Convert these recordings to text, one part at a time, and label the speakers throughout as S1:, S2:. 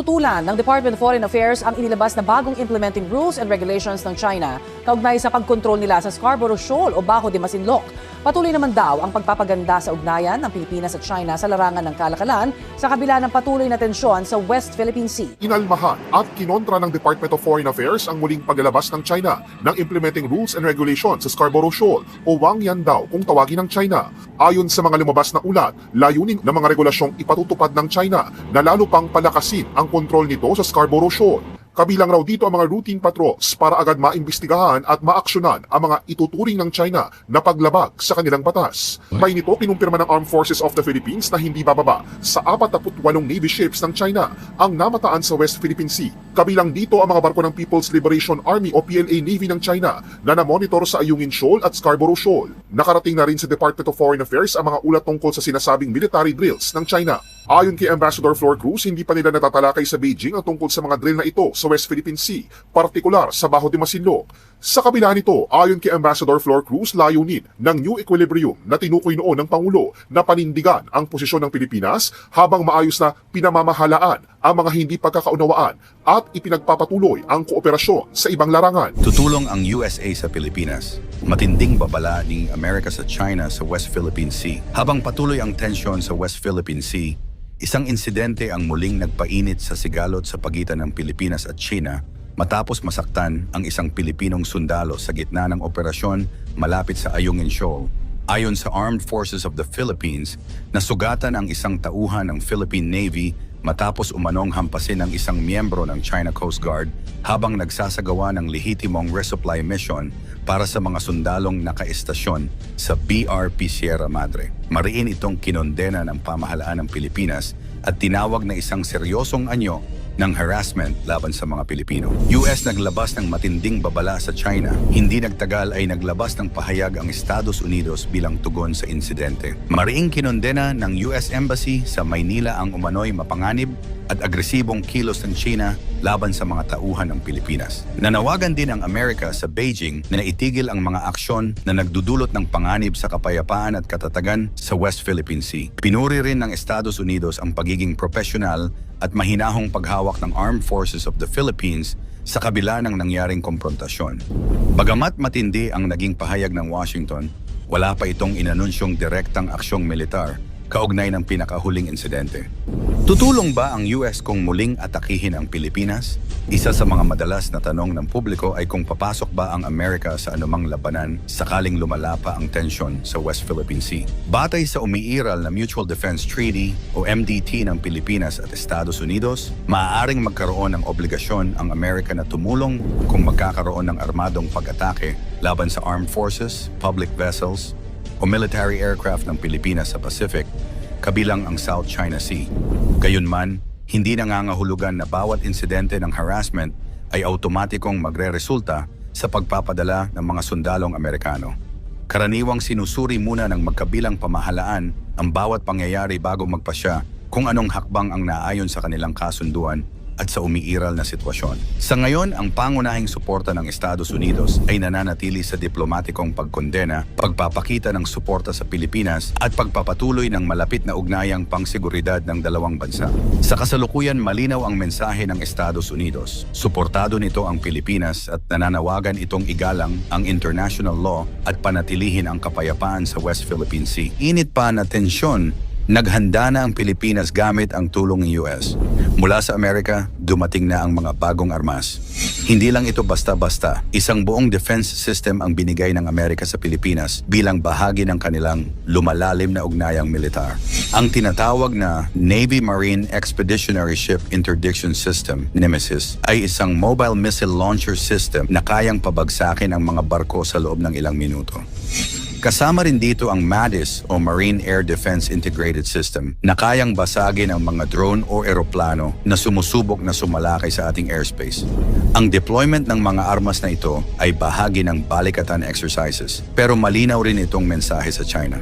S1: Tinututulan ng Department of Foreign Affairs ang inilabas na bagong implementing rules and regulations ng China kaugnay sa pagkontrol nila sa Scarborough Shoal o Bajo de Masinloc. Patuloy naman daw ang pagpapaganda sa ugnayan ng Pilipinas at China sa larangan ng kalakalan sa kabila ng patuloy na tensyon sa West Philippine Sea.
S2: Inalmahan at kinontra ng Department of Foreign Affairs ang muling paglalabas ng China ng implementing rules and regulations sa Scarborough Shoal o Wangyan daw kung tawagin ng China. Ayon sa mga lumabas na ulat, layunin ng mga regulasyong ipatutupad ng China na lalo pang palakasin ang kontrol nito sa Scarborough Shoal. Kabilang raw dito ang mga routine patrols para agad maimbestigahan at maaksyonan ang mga ituturing ng China na paglabag sa kanilang batas. May nito kinumpirma ng Armed Forces of the Philippines na hindi bababa sa 48 Navy ships ng China ang namataan sa West Philippine Sea. Kabilang dito ang mga barko ng People's Liberation Army o PLA Navy ng China na namonitor sa Ayungin Shoal at Scarborough Shoal. Nakarating na rin sa Department of Foreign Affairs ang mga ulat tungkol sa sinasabing military drills ng China. Ayon kay Ambassador Flor Cruz, hindi pa nila natatalakay sa Beijing ang tungkol sa mga drill na ito sa West Philippine Sea, partikular sa Bajo de Masinloc. Sa kabila nito, ayon kay Ambassador Flor Cruz, layunin ng New Equilibrium na tinukoy noon ng Pangulo na panindigan ang posisyon ng Pilipinas habang maayos na pinamamahalaan ang mga hindi pagkakaunawaan at ipinagpapatuloy ang kooperasyon sa ibang larangan.
S3: Tutulong ang USA sa Pilipinas. Matinding babala ng Amerika sa China sa West Philippine Sea. Habang patuloy ang tensyon sa West Philippine Sea, isang insidente ang muling nagpainit sa sigalot sa pagitan ng Pilipinas at China matapos masaktan ang isang Pilipinong sundalo sa gitna ng operasyon malapit sa Ayungin Shoal. Ayon sa Armed Forces of the Philippines, nasugatan ang isang tauhan ng Philippine Navy matapos umanong hampasin ng isang miyembro ng China Coast Guard habang nagsasagawa ng lehitimong resupply mission para sa mga sundalong nakaestasyon sa BRP Sierra Madre. Mariin itong kinondena ng pamahalaan ng Pilipinas at tinawag na isang seryosong anyo ng harassment laban sa mga Pilipino. US naglabas ng matinding babala sa China. Hindi nagtagal ay naglabas ng pahayag ang Estados Unidos bilang tugon sa insidente. Mariing kinondena ng US Embassy sa Maynila ang umano'y mapanganib at agresibong kilos ng China laban sa mga tauhan ng Pilipinas. Nanawagan din ang Amerika sa Beijing na itigil ang mga aksyon na nagdudulot ng panganib sa kapayapaan at katatagan sa West Philippine Sea. Pinuri rin ng Estados Unidos ang pagiging profesional at mahinahong paghawak ng Armed Forces of the Philippines sa kabila ng nangyaring komprontasyon. Bagamat matindi ang naging pahayag ng Washington, wala pa itong inanunsyong direktang aksyong militar kaugnay ng pinakahuling insidente. Tutulong ba ang US kung muling atakihin ang Pilipinas? Isa sa mga madalas na tanong ng publiko ay kung papasok ba ang Amerika sa anumang labanan sakaling lumala pa ang tensyon sa West Philippine Sea. Batay sa umiiral na Mutual Defense Treaty o MDT ng Pilipinas at Estados Unidos, maaaring magkaroon ng obligasyon ang Amerika na tumulong kung magkakaroon ng armadong pag-atake laban sa armed forces, public vessels, o military aircraft ng Pilipinas sa Pacific, kabilang ang South China Sea. Gayunman, hindi nangangahulugan na bawat insidente ng harassment ay automatikong magre-resulta sa pagpapadala ng mga sundalong Amerikano. Karaniwang sinusuri muna ng magkabilang pamahalaan ang bawat pangyayari bago magpasya kung anong hakbang ang naayon sa kanilang kasunduan at sa umiiral na sitwasyon. Sa ngayon, ang pangunahing suporta ng Estados Unidos ay nananatili sa diplomatikong pagkondena, pagpapakita ng suporta sa Pilipinas at pagpapatuloy ng malapit na ugnayang pangseguridad ng dalawang bansa. Sa kasalukuyan, malinaw ang mensahe ng Estados Unidos. Suportado nito ang Pilipinas at nananawagan itong igalang ang international law at panatilihin ang kapayapaan sa West Philippine Sea. Init pa na tensyon, naghanda na ang Pilipinas gamit ang tulong ng US. Mula sa Amerika, dumating na ang mga bagong armas. Hindi lang ito basta-basta. Isang buong defense system ang binigay ng Amerika sa Pilipinas bilang bahagi ng kanilang lumalalim na ugnayang militar. Ang tinatawag na Navy Marine Expeditionary Ship Interdiction System, Nemesis, ay isang mobile missile launcher system na kayang pabagsakin ang mga barko sa loob ng ilang minuto. Kasama rin dito ang MADIS o Marine Air Defense Integrated System na kayang basagin ang mga drone o eroplano na sumusubok na sumalakay sa ating airspace. Ang deployment ng mga armas na ito ay bahagi ng balikatan exercises, pero malinaw rin itong mensahe sa China.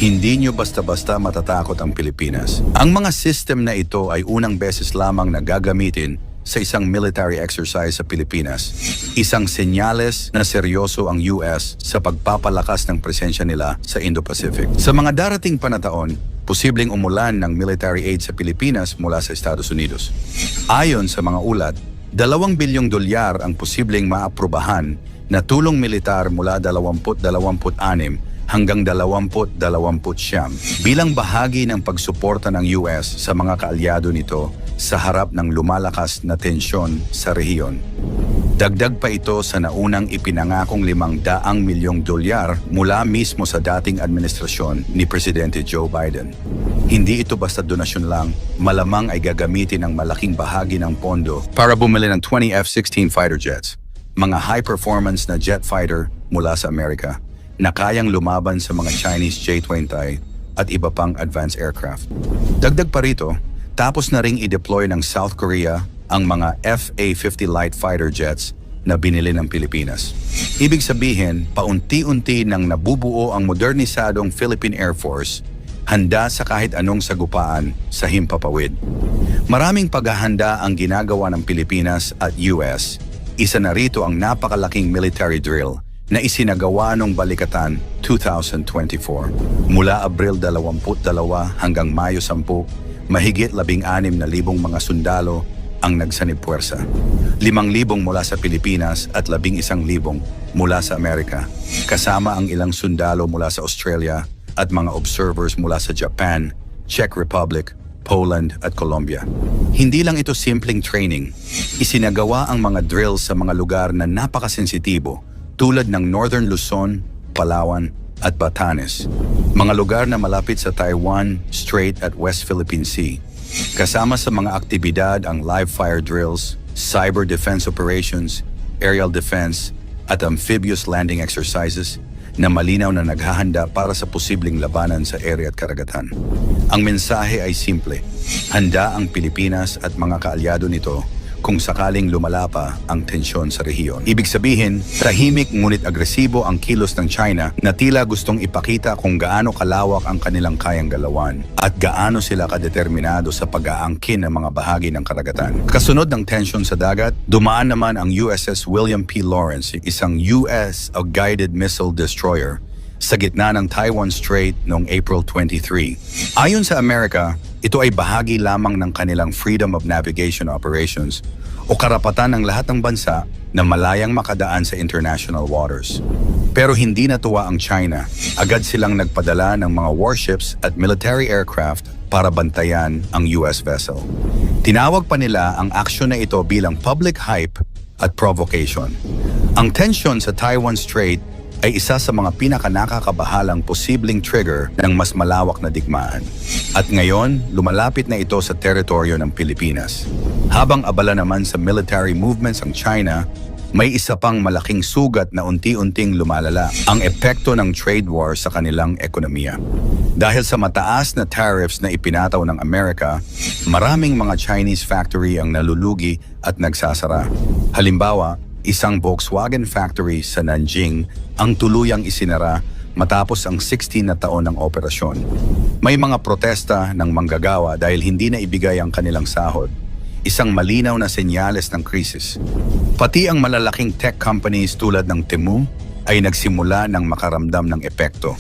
S3: Hindi nyo basta-basta matatakot ang Pilipinas. Ang mga system na ito ay unang beses lamang na gagamitin sa isang military exercise sa Pilipinas. Isang senyales na seryoso ang US sa pagpapalakas ng presensya nila sa Indo-Pacific. Sa mga darating panataon, posibleng umulan ng military aid sa Pilipinas mula sa Estados Unidos. Ayon sa mga ulat, 2 bilyong dolyar ang posibleng maaprubahan na tulong militar mula 2026 hanggang 2029 bilang bahagi ng pagsuporta ng US sa mga kaalyado nito sa harap ng lumalakas na tensyon sa rehiyon. Dagdag pa ito sa naunang ipinangakong 500 milyong dolyar mula mismo sa dating administrasyon ni Presidente Joe Biden. Hindi ito basta donasyon lang, malamang ay gagamitin ng malaking bahagi ng pondo para bumili ng 20 F-16 fighter jets, mga high-performance na jet fighter mula sa Amerika na kayang lumaban sa mga Chinese J-20 at iba pang advanced aircraft. Dagdag pa rito, tapos na ring i-deploy ng South Korea ang mga FA-50 light fighter jets na binili ng Pilipinas. Ibig sabihin, paunti-unti nang nabubuo ang modernisadong Philippine Air Force, handa sa kahit anong sagupaan sa himpapawid. Maraming paghahanda ang ginagawa ng Pilipinas at US. Isa na rito ang napakalaking military drill na isinagawa noong Balikatan 2024. Mula Abril 22 hanggang Mayo 10, mahigit 16,000 mga sundalo ang nagsanib puwersa. 5,000 mula sa Pilipinas at 11,000 mula sa Amerika, kasama ang ilang sundalo mula sa Australia at mga observers mula sa Japan, Czech Republic, Poland at Colombia. Hindi lang ito simpleng training. Isinagawa ang mga drills sa mga lugar na napakasensitibo tulad ng Northern Luzon, Palawan at Batanes, mga lugar na malapit sa Taiwan, Strait at West Philippine Sea. Kasama sa mga aktibidad ang live fire drills, cyber defense operations, aerial defense at amphibious landing exercises na malinaw na naghahanda para sa posibleng labanan sa ere at karagatan. Ang mensahe ay simple. Handa ang Pilipinas at mga kaalyado nito kung sakaling lumala pa ang tensyon sa rehiyon. Ibig sabihin, tahimik ngunit agresibo ang kilos ng China na tila gustong ipakita kung gaano kalawak ang kanilang kayang galawan at gaano sila kadeterminado sa pag-aangkin ng mga bahagi ng karagatan. Kasunod ng tensyon sa dagat, dumaan naman ang USS William P. Lawrence, isang US guided missile destroyer sa gitna ng Taiwan Strait noong April 23. Ayon sa Amerika, ito ay bahagi lamang ng kanilang Freedom of Navigation Operations o karapatan ng lahat ng bansa na malayang makadaan sa international waters. Pero hindi natuwa ang China. Agad silang nagpadala ng mga warships at military aircraft para bantayan ang US vessel. Tinawag pa nila ang aksyon na ito bilang public hype at provocation. Ang tensyon sa Taiwan Strait ay isa sa mga pinakanakakabahalang posibleng trigger ng mas malawak na digmaan. At ngayon, lumalapit na ito sa teritoryo ng Pilipinas. Habang abala naman sa military movements ang China, may isa pang malaking sugat na unti-unting lumalala, ang epekto ng trade war sa kanilang ekonomiya. Dahil sa mataas na tariffs na ipinataw ng Amerika, maraming mga Chinese factory ang nalulugi at nagsasara. Halimbawa, isang Volkswagen factory sa Nanjing ang tuluyang isinara matapos ang 16 na taon ng operasyon. May mga protesta ng manggagawa dahil hindi na ibigay ang kanilang sahod, isang malinaw na senyales ng krisis. Pati ang malalaking tech companies tulad ng Temu ay nagsimula ng makaramdam ng epekto.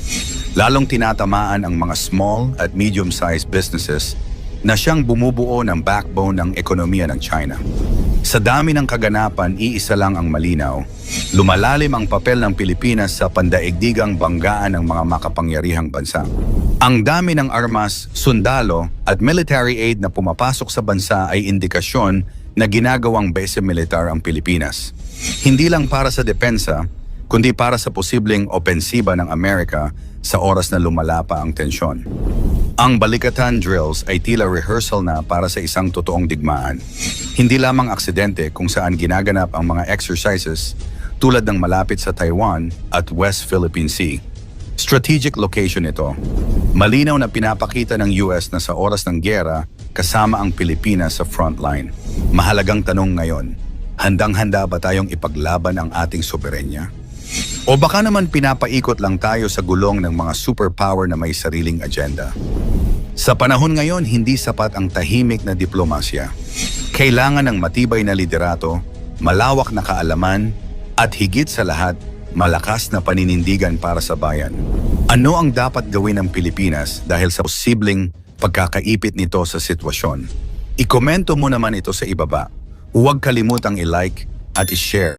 S3: Lalong tinatamaan ang mga small at medium-sized businesses na siyang bumubuo ng backbone ng ekonomiya ng China. Sa dami ng kaganapan, iisa lang ang malinaw. Lumalalim ang papel ng Pilipinas sa pandaigdigang banggaan ng mga makapangyarihang bansa. Ang dami ng armas, sundalo at military aid na pumapasok sa bansa ay indikasyon na ginagawang base militar ang Pilipinas. Hindi lang para sa depensa, kundi para sa posibleng opensiba ng Amerika sa oras na lumala pa ang tensyon. Ang Balikatan drills ay tila rehearsal na para sa isang totoong digmaan. Hindi lamang aksidente kung saan ginaganap ang mga exercises tulad ng malapit sa Taiwan at West Philippine Sea. Strategic location ito. Malinaw na pinapakita ng US na sa oras ng giyera, kasama ang Pilipinas sa frontline. Mahalagang tanong ngayon, handang-handa ba tayong ipaglaban ang ating soberenya? O baka naman pinapaikot lang tayo sa gulong ng mga superpower na may sariling agenda? Sa panahon ngayon, hindi sapat ang tahimik na diplomasya. Kailangan ng matibay na liderato, malawak na kaalaman, at higit sa lahat, malakas na paninindigan para sa bayan. Ano ang dapat gawin ng Pilipinas dahil sa posibleng pagkakaipit nito sa sitwasyon? Ikomento mo naman ito sa ibaba. Huwag kalimutang i-like at i-share.